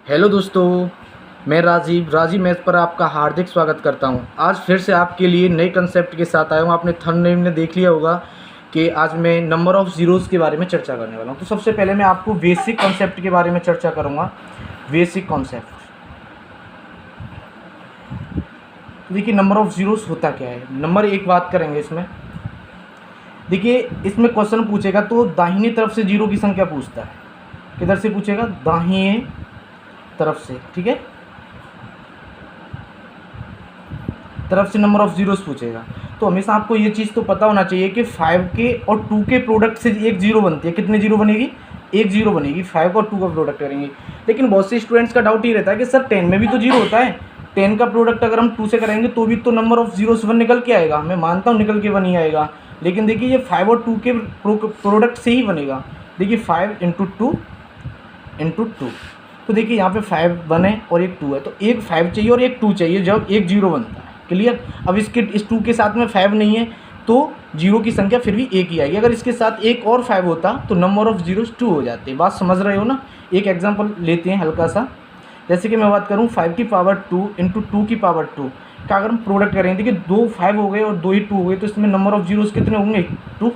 Hello दोस्तों, मैं Rajiv math पर आपका हार्दिक स्वागत करता हूं। आज फिर से आपके लिए नए कंसेप्ट के साथ आया हूं। आपने थंबनेल में देख लिया होगा कि आज मैं नंबर ऑफ़ ज़ीरोज़ के बारे में चर्चा करने वाला हूं। तो सबसे पहले मैं आपको बेसिक कॉन्सेप्ट के बारे में चर्चा करूंगा। बेसिक कॉन्सेप्ट, देखिए नंबर ऑफ़ ज़ीरोज़ होता क्या है। नंबर एक बात करेंगे इसमें। देखिए इसमें क्वेश्चन पूछेगा तो दाहिनी तरफ से जीरो की संख्या पूछता है। किधर से पूछेगा? दाहिने तरफ से, ठीक है, तरफ से नंबर ऑफ़ ज़ीरोज़ पूछेगा। तो हमेशा आपको ये चीज़ तो पता होना चाहिए कि 5 के और 2 के प्रोडक्ट से एक जीरो बनती है। कितने जीरो बनेगी? एक जीरो बनेगी। 5 और 2 का प्रोडक्ट करेंगे। लेकिन बहुत से स्टूडेंट्स का डाउट ये रहता है कि सर 10 में भी तो जीरो होता है। 10 का प्रोडक्ट अगर हम 2 से करेंगे तो भी तो नंबर ऑफ़ ज़ीरोज़ 1 निकल के आएगा। मैं मानता हूँ निकल के 1 ही आएगा, लेकिन देखिए ये 5 और 2 के प्रोडक्ट से ही बनेगा। देखिए 5 × 2 × 2, तो देखिए यहाँ पे 5 1 है और एक 2 है, तो एक 5 चाहिए और एक 2 चाहिए जब एक जीरो बनता है। क्लियर? अब इस 2 के साथ में 5 नहीं है तो जीरो की संख्या फिर भी एक ही आएगी। अगर इसके साथ एक और 5 होता तो नंबर ऑफ़ ज़ीरोज़ 2 हो जाते। बात समझ रहे हो ना? एक एग्जांपल लेते हैं हल्का सा। जैसे कि मैं बात करूँ 5 की पावर 2 × 2 की पावर 2 का अगर हम प्रोडक्ट करेंगे, देखिए 2 5 हो गए और 2 ही 2 हो गए, तो इसमें नंबर ऑफ़ ज़ीरोज़ कितने होंगे? 2।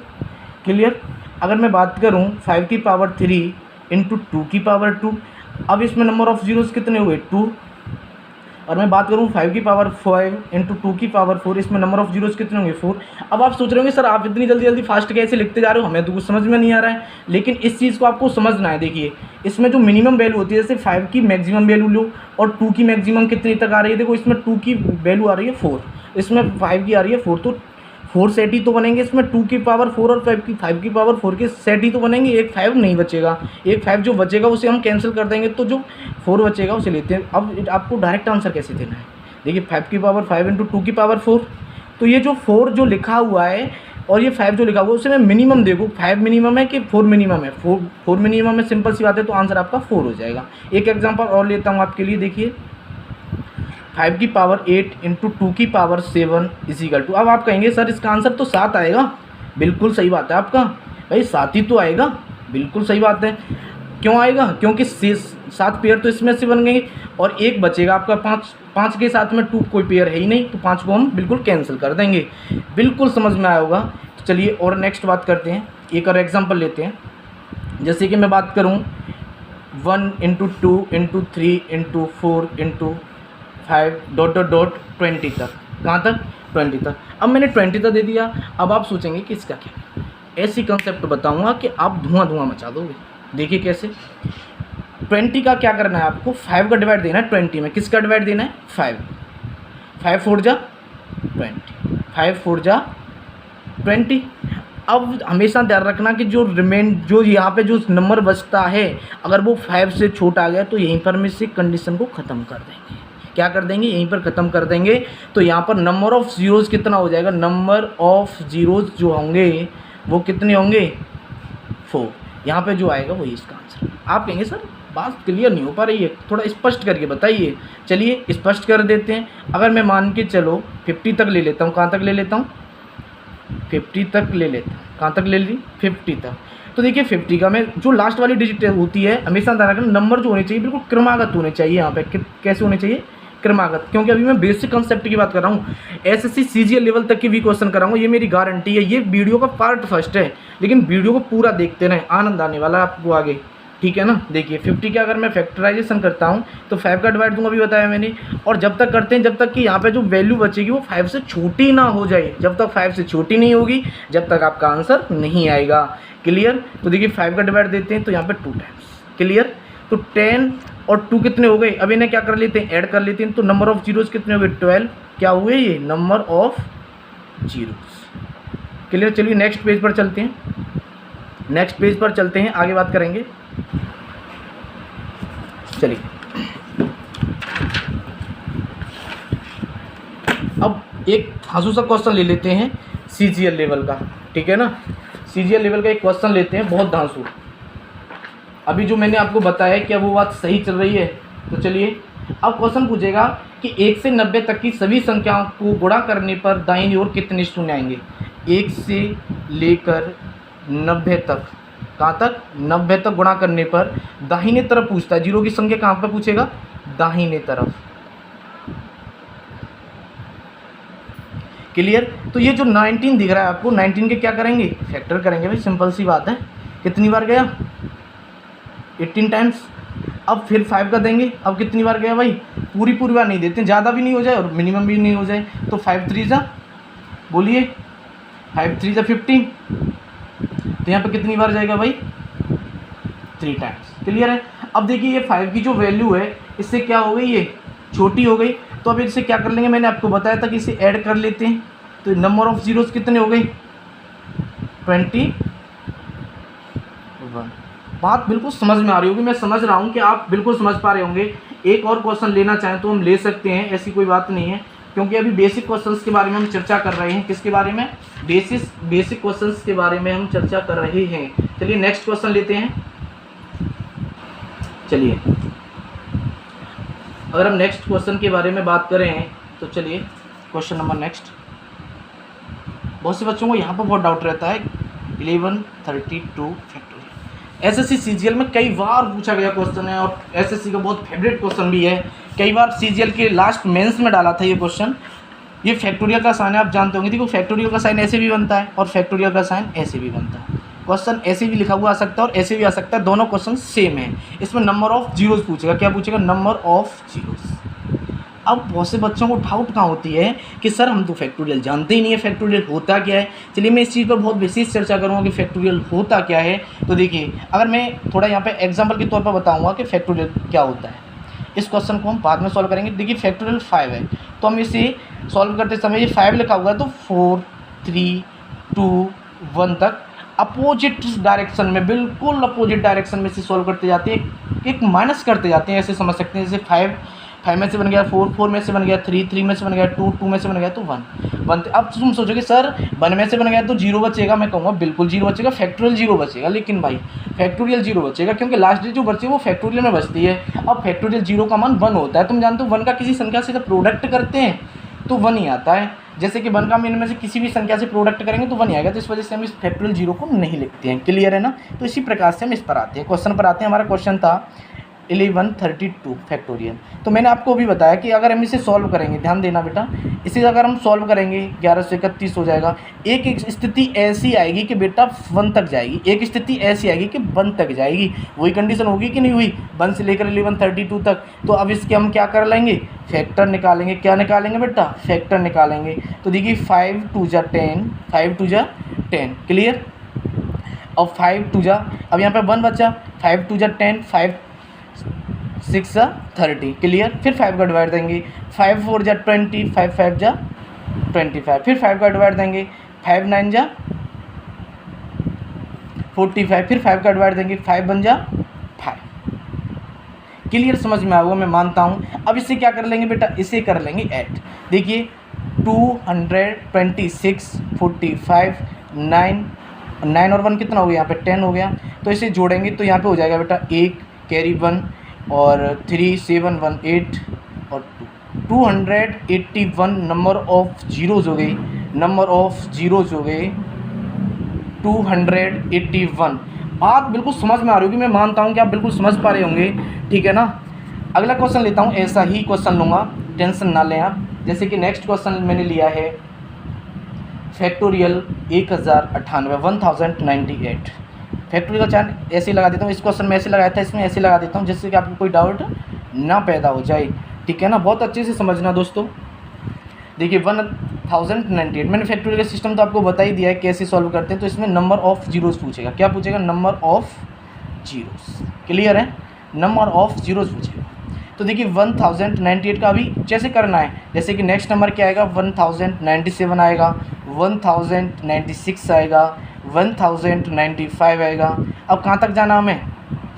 क्लियर? अगर मैं बात करूँ 5 की पावर 3 × 2 की पावर 2, अब इसमें नंबर ऑफ़ ज़ीरोज़ कितने हुए? 2। और मैं बात करूँ 5 की पावर 5 × 2 की पावर 4, इसमें नंबर ऑफ़ ज़ीरोज़ कितने होंगे? 4। अब आप सोच रहे होंगे सर आप इतनी जल्दी फास्ट कैसे लिखते जा रहे हो, हमें तो कुछ समझ में नहीं आ रहा है। लेकिन इस चीज़ को आपको समझना है। देखिए इसमें जो मिनिमम वैल्यू होती है, जैसे 5 की मैक्सिमम वैल्यू लो और 2 की मैक्सिमम कितनी तक आ रही है। देखो इसमें 2 की वैल्यू आ रही है 4, इसमें 5 की आ रही है 4, तो 4 सेट ही तो बनेंगे। इसमें 2 की पावर 4 और 5 की पावर 4 के सेट ही तो बनेंगे। एक 5 नहीं बचेगा। एक 5 जो बचेगा उसे हम कैंसिल कर देंगे, तो जो 4 बचेगा उसे लेते हैं। अब आपको डायरेक्ट आंसर कैसे देना है? देखिए 5 की पावर 5 × 2 की पावर 4, तो ये जो 4 जो लिखा हुआ है और ये 5 जो लिखा हुआ है, उसे मैं मिनिमम देखो 5 मिनिमम है कि 4 मिनिमम है। 4 मिनिमम है, सिंपल सी बात है, तो आंसर आपका 4 हो जाएगा। एक एग्जाम्पल और लेता हूँ आपके लिए। देखिए 5 की पावर 8 × 2 की पावर 7 = अब आप कहेंगे सर इसका आंसर तो 7 आएगा। बिल्कुल सही बात है आपका भाई, 7 ही तो आएगा। बिल्कुल सही बात है। क्यों आएगा? क्योंकि 7 पेयर तो इसमें से बन गए और एक बचेगा आपका 5। 5 के साथ में 2 कोई पेयर है ही नहीं, तो 5 को हम बिल्कुल कैंसिल कर देंगे। बिल्कुल समझ में आया होगा। तो चलिए और नेक्स्ट बात करते हैं। एक और एग्जांपल लेते हैं। जैसे कि मैं बात करूं 1 × 2 × 3 × 4 × 5 ... 20 तक। कहाँ तक? 20 तक। अब मैंने 20 तक दे दिया। अब आप सोचेंगे कि इसका क्या? ऐसी कंसेप्ट बताऊंगा कि आप धुआं मचा दोगे। देखिए कैसे। 20 का क्या करना है आपको? 5 का डिवाइड देना है 20 में। किसका डिवाइड देना है? 5। 5 4 जा 20, 5 4 जा 20। अब हमेशा ध्यान रखना कि जो यहाँ पे जो नंबर बचता है, अगर वो 5 से छोटा आ गया तो यहीं पर में से कंडीशन को ख़त्म कर देंगे। क्या कर देंगे? यहीं पर ख़त्म कर देंगे। तो यहाँ पर नंबर ऑफ़ ज़ीरोज़ कितना हो जाएगा? नंबर ऑफ़ ज़ीरोज़ जो होंगे वो कितने होंगे? 4। यहाँ पे जो आएगा वही इसका आंसर। आप कहेंगे सर बात क्लियर नहीं हो पा रही है, थोड़ा स्पष्ट करके बताइए। चलिए स्पष्ट कर देते हैं। अगर मैं मान के चलो 50 तक ले लेता हूँ। कहाँ तक ले लेता हूँ? 50 तक ले लेता हूँ। कहाँ तक ले ली? 50 तक। तो देखिए 50 का मैं जो लास्ट वाली डिजिट होती है, हमेशा ध्यान रखना नंबर जो होने चाहिए बिल्कुल क्रमागत होने चाहिए। यहाँ पे कैसे होने चाहिए? क्रमागत। क्योंकि अभी मैं बेसिक कंसेप्ट की बात कर रहा हूँ। एसएससी सीजीएल लेवल तक की भी क्वेश्चन कराऊंगा, ये मेरी गारंटी है। ये वीडियो का पार्ट फर्स्ट है, लेकिन वीडियो को पूरा देखते रहें, आनंद आने वाला है आपको आगे। ठीक है ना? देखिए 50 का अगर मैं फैक्टराइजेशन करता हूँ तो 5 का डिवाइड दूंगा, अभी बताया मैंने। और जब तक करते हैं जब तक कि यहाँ पे जो वैल्यू बचेगी वो 5 से छोटी ना हो जाए। जब तक 5 से छोटी नहीं होगी जब तक आपका आंसर नहीं आएगा। क्लियर? तो देखिए 5 का डिवाइड देते हैं तो यहाँ पे 2 टाइम्स। क्लियर? तो 10 और 2 कितने हो गए? अब इन्हें क्या कर लेते हैं? ऐड कर लेते हैं। तो नंबर ऑफ़ ज़ीरोज़ कितने हो गए? 12। क्या हुए ये? Number of zeros. क्लियर? चलिए नेक्स्ट पेज पर चलते हैं। नेक्स्ट पेज पर चलते हैं, आगे बात करेंगे। चलिए अब एक धांसू सा क्वेश्चन ले लेते हैं सीजीएल लेवल का। ठीक है ना? सीजीएल लेवल का एक क्वेश्चन लेते हैं, बहुत धांसू। अभी जो मैंने आपको बताया क्या वो बात सही चल रही है? तो चलिए अब क्वेश्चन पूछेगा कि 1 से 90 तक की सभी संख्याओं को गुणा करने पर दाईं ओर कितने शून्य आएंगे? 1 से लेकर 90 तक कहाँ तक, 90 तक गुणा करने पर दाहिने तरफ पूछता है, जीरो की संख्या कहाँ पर पूछेगा, दाहिने तरफ। क्लियर। तो ये जो 19 दिख रहा है आपको, 19 के क्या करेंगे, फैक्टर करेंगे भाई, सिंपल सी बात है। कितनी बार गया, 18 टाइम्स। अब फिर 5 का देंगे, अब कितनी बार गया भाई, पूरी बार नहीं देते, ज़्यादा भी नहीं हो जाए और मिनिमम भी नहीं हो जाए। तो 5 3 जा, बोलिए 5 3 जा 15, तो यहाँ पे कितनी बार जाएगा भाई, 3 टाइम्स। क्लियर है। अब देखिए ये 5 की जो वैल्यू है इससे क्या हो गई, ये छोटी हो गई। तो अब इससे क्या कर लेंगे, मैंने आपको बताया था कि इसे ऐड कर लेते हैं। तो नंबर ऑफ जीरोस कितने हो गए, 21। बात बिल्कुल समझ में आ रही होगी, मैं समझ रहा हूँ कि आप बिल्कुल समझ पा रहे होंगे। एक और क्वेश्चन लेना चाहें तो हम ले सकते हैं, ऐसी कोई बात नहीं है, क्योंकि अभी बेसिक क्वेश्चंस के बारे में हम चर्चा कर रहे हैं। किसके बारे में, बेसिक क्वेश्चंस के बारे में हम चर्चा कर रहे हैं। चलिए नेक्स्ट क्वेश्चन लेते हैं। चलिए अगर हम नेक्स्ट क्वेश्चन के बारे में बात करें तो चलिए क्वेश्चन नंबर नेक्स्ट। बहुत से बच्चों को यहाँ पर बहुत डाउट रहता है, 1132 फैक्टोरियल। एसएससी सीजीएल में कई बार पूछा गया क्वेश्चन है और एसएससी का बहुत फेवरेट क्वेश्चन भी है। कई बार सीजीएल के लास्ट मेंस में डाला था ये क्वेश्चन। ये फैक्टोरियल का साइन है, आप जानते होंगे। देखो फैक्टोरियल का साइन ऐसे भी बनता है और फैक्टोरियल का साइन ऐसे भी बनता है। क्वेश्चन ऐसे भी लिखा हुआ आ सकता है और ऐसे भी आ सकता है, दोनों क्वेश्चन सेम है। इसमें नंबर ऑफ जीरोस पूछेगा, क्या पूछेगा, नंबर ऑफ जीरोस। अब बहुत से बच्चों को डाउट कहाँ होती है कि सर हम तो फैक्टोरियल जानते ही नहीं है, फैक्टोरियल होता क्या है। चलिए मैं इस चीज़ पर बहुत विशेष चर्चा करूँगा कि फैक्टोरियल होता क्या है। तो देखिए अगर मैं थोड़ा यहाँ पे एग्जांपल के तौर पर बताऊँगा कि फैक्टोरियल क्या होता है। इस क्वेश्चन को हम बाद में सॉल्व करेंगे। देखिए फैक्टोरियल 5 है, तो हम इसे सॉल्व करते समय, ये 5 लिखा हुआ है तो 4 3 2 1 तक अपोजिट डायरेक्शन में, बिल्कुल अपोजिट डायरेक्शन में से सॉल्व करते जाते हैं, एक माइनस करते जाते हैं। ऐसे समझ सकते हैं, जैसे 5 में से बन गया 4 में से बन गया 3 में से बन गया 2 में से बन गया तो 1। अब तुम सोचोगे सर 1 में से बन गया तो 0 बचेगा। मैं कहूँगा बिल्कुल 0 बचेगा, फैक्टोरियल 0 बचेगा। लेकिन भाई फैक्टोरियल 0 बचेगा क्योंकि लास्ट डिजिट जो बची है वो फैक्टोरियल में बचती है। अब फैक्टोरियल 0 का मान 1 होता है। तुम जानते हो 1 का किसी संख्या से जब प्रोडक्ट करते हैं तो 1 ही आता है। जैसे कि 1 का हम इनमें से किसी भी संख्या से प्रोडक्ट करेंगे तो 1 ही आएगा। तो इस वजह से हम इस फैक्टोरियल 0 को नहीं लिखते हैं। क्लियर है ना। तो इसी प्रकार से हम इस पर आते हैं, क्वेश्चन पर आते हैं। हमारा क्वेश्चन था 1132 फैक्टोरियल। तो मैंने आपको भी बताया कि अगर हम इसे सॉल्व करेंगे, ध्यान देना बेटा, इसे अगर हम सॉल्व करेंगे 1131 हो जाएगा। एक स्थिति ऐसी आएगी कि बेटा 1 तक जाएगी, एक स्थिति ऐसी आएगी कि 1 तक जाएगी। वही कंडीशन होगी कि नहीं हुई, 1 से लेकर 1132 तक। तो अब इसके हम क्या कर लेंगे, फैक्टर निकालेंगे। क्या निकालेंगे बेटा, फैक्टर निकालेंगे। तो देखिए 5 2 जा 10, 5 2 जा 10। क्लियर। अब 5 2 जा, अब यहाँ पे 1 बचा, 5 2 जा 10, 5 6 जा 30। क्लियर। फिर 5 का डिवाइड देंगे, 5 4 जा 20, 5 5 जा 25। फिर 5 का डिवाइड देंगे, 5 9 जा 45। फिर 5 का डिवाइड देंगे, 5 1 जा 5। क्लियर, समझ में आएगा मैं मानता हूँ। अब इसे क्या कर लेंगे बेटा, इसे कर लेंगे ऐड। देखिए 226 45 9 और 1 कितना हो गया, यहाँ पे 10 हो गया। तो इसे जोड़ेंगे तो यहाँ पे हो जाएगा बेटा 1 कैरी 1 और 3 7 1 8 और 281 नंबर ऑफ जीरोज हो गई, नंबर ऑफ जीरोज हो गए 281। बात बिल्कुल समझ में आ रही होगी, मैं मानता हूँ कि आप बिल्कुल समझ पा रहे होंगे। ठीक है ना। अगला क्वेश्चन लेता हूँ, ऐसा ही क्वेश्चन लूँगा, टेंशन ना लें आप। जैसे कि नेक्स्ट क्वेश्चन मैंने लिया है फैक्टोरियल 1098 फैक्टोरियल का चार्ट ऐसे ही लगा देता हूँ। इस क्वेश्चन में ऐसे लगाया था, इसमें ऐसे लगा देता हूँ, जिससे कि आपको कोई डाउट ना पैदा हो जाए। ठीक है ना, बहुत अच्छे से समझना दोस्तों। देखिए 1098 मैंने फैक्टोरियल का सिस्टम तो आपको बता ही दिया है कैसे सॉल्व करते हैं। तो इसमें नंबर ऑफ जीरोस पूछेगा। क्या पूछेगा, नंबर ऑफ जीरोस। क्लियर है, नंबर ऑफ जीरोस पूछेगा। तो देखिए 1098 का अभी जैसे करना है, जैसे कि नेक्स्ट नंबर क्या आएगा, 1097 आएगा, 1096 आएगा, 1095 आएगा। अब कहाँ तक जाना हमें,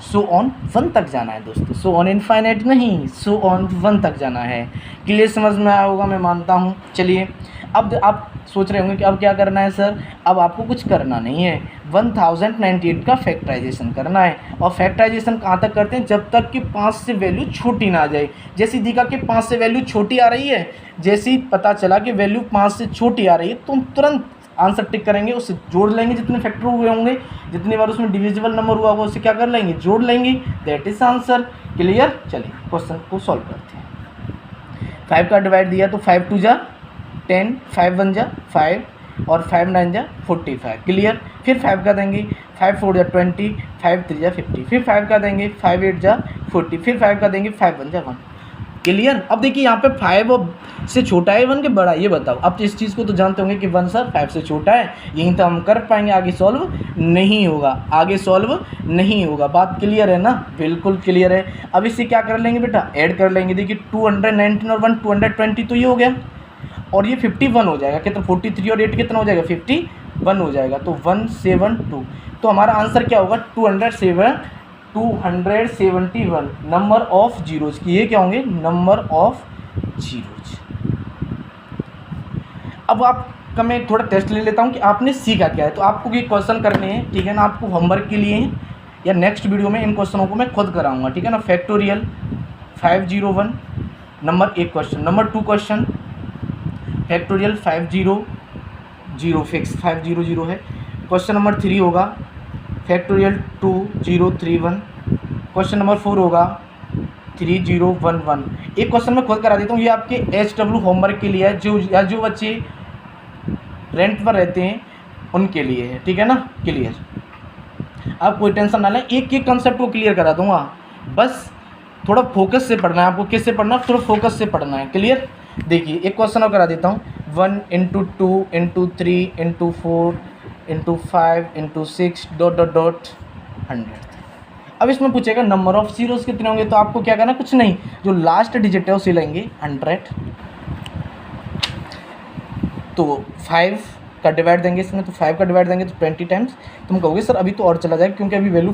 सो ऑन 1 तक जाना है दोस्तों, सो ऑन इनफाइनाइट नहीं, सो ऑन 1 तक जाना है। क्लियर, समझ में आया होगा मैं मानता हूँ। चलिए अब आप सोच रहे होंगे कि अब क्या करना है सर, अब आपको कुछ करना नहीं है, 1098 का फैक्टराइजेशन करना है। और फैक्टराइजेशन कहाँ तक करते हैं, जब तक कि 5 से वैल्यू छोटी ना आ जाए। जैसे दिखा कि 5 से वैल्यू छोटी आ रही है, जैसे ही पता चला कि वैल्यू 5 से छोटी आ रही है, तुम तुरंत आंसर टिक करेंगे, उससे जोड़ लेंगे जितने फैक्टर हुए होंगे, जितनी बार उसमें डिविजिबल नंबर हुआ होगा उससे क्या कर लेंगे, जोड़ लेंगे, दैट इज आंसर। क्लियर। चलिए क्वेश्चन को सॉल्व करते हैं। 5 का डिवाइड दिया तो 5 2 जा 10, 5 1 जा 5 और 5 9 जा 45। क्लियर। फिर 5 का देंगे, 5 4 जा 20, 5 3 जा 50, फिर 5 का देंगे, 5 8 जा 40, फिर 5 का देंगे, 5 1 जा 1। क्लियर। अब देखिए यहाँ पे 5 से छोटा है 1 के बड़ा है, ये बताओ। अब इस चीज़ को तो जानते होंगे कि 1 सर 5 से छोटा है, यहीं तो हम कर पाएंगे, आगे सॉल्व नहीं होगा, आगे सॉल्व नहीं होगा। बात क्लियर है ना, बिल्कुल क्लियर है। अब इससे क्या कर लेंगे बेटा, ऐड कर लेंगे। देखिए 219 और 1 220 तो ये हो गया, और ये 51 हो जाएगा। कितना 43 और 8 कितना हो जाएगा, 51 हो जाएगा। तो 172, तो हमारा आंसर क्या होगा, 271 नंबर ऑफ जीरोज की, ये क्या होंगे, नंबर ऑफ जीरोज। अब आपका मैं थोड़ा टेस्ट ले लेता हूँ कि आपने सीखा क्या है। तो आपको ये क्वेश्चन करने हैं, ठीक है ना, आपको होमवर्क के लिए हैं, या नेक्स्ट वीडियो में इन क्वेश्चनों को मैं खुद कराऊंगा, ठीक है ना। Factorial 501 number 1 question, number 2 question factorial 500 fix 500 है। क्वेश्चन नंबर 3 होगा फैक्टोरियल 2031। क्वेश्चन नंबर 4 होगा 3011। एक क्वेश्चन मैं खुद करा देता हूँ, ये आपके HW होमवर्क के लिए है, जो बच्चे रेंट पर रहते हैं उनके लिए है, ठीक है ना। क्लियर। आप कोई टेंशन ना लें, एक एक कंसेप्ट को क्लियर करा दूंगा, बस थोड़ा फोकस से पढ़ना है आपको। किससे पढ़ना है, थोड़ा फोकस से पढ़ना है। क्लियर। देखिए एक क्वेश्चन और करा देता हूँ, 1 × 2 × 3 × 4 × 5 × 6 ... 100। अब इसमें पूछेगा नंबर ऑफ जीरोस कितने होंगे, तो आपको क्या करना, कुछ नहीं, जो लास्ट डिजिट है उसे लेंगे 100। तो 5 का डिवाइड देंगे इसमें, तो 5 का डिवाइड देंगे तो 20 टाइम्स। तुम कहोगे सर अभी तो और चला जाएगा, क्योंकि अभी वैल्यू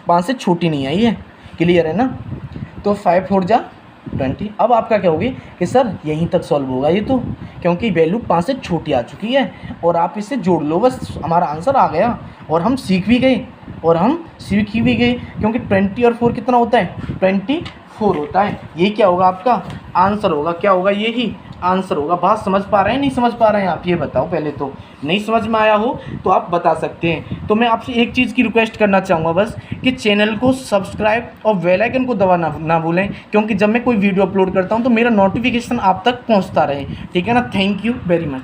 5 से छोटी नहीं आई है। क्लियर है ना। तो 5 4 जा 20। अब आपका क्या होगी कि सर यहीं तक सॉल्व होगा ये तो, क्योंकि वैल्यू 5 से छोटी आ चुकी है, और आप इसे जोड़ लो, बस हमारा आंसर आ गया। और हम सीख भी गए, क्योंकि 20 और 4 कितना होता है, 24 होता है। ये क्या होगा, आपका आंसर होगा, क्या होगा, ये ही आंसर होगा। बात समझ पा रहे हैं, नहीं समझ पा रहे हैं आप, ये बताओ। पहले तो नहीं समझ में आया हो तो आप बता सकते हैं। तो मैं आपसे एक चीज़ की रिक्वेस्ट करना चाहूँगा बस, कि चैनल को सब्सक्राइब और बेल आइकन को दबाना ना भूलें, क्योंकि जब मैं कोई वीडियो अपलोड करता हूँ तो मेरा नोटिफिकेशन आप तक पहुँचता रहे, ठीक है ना। Thank you very much.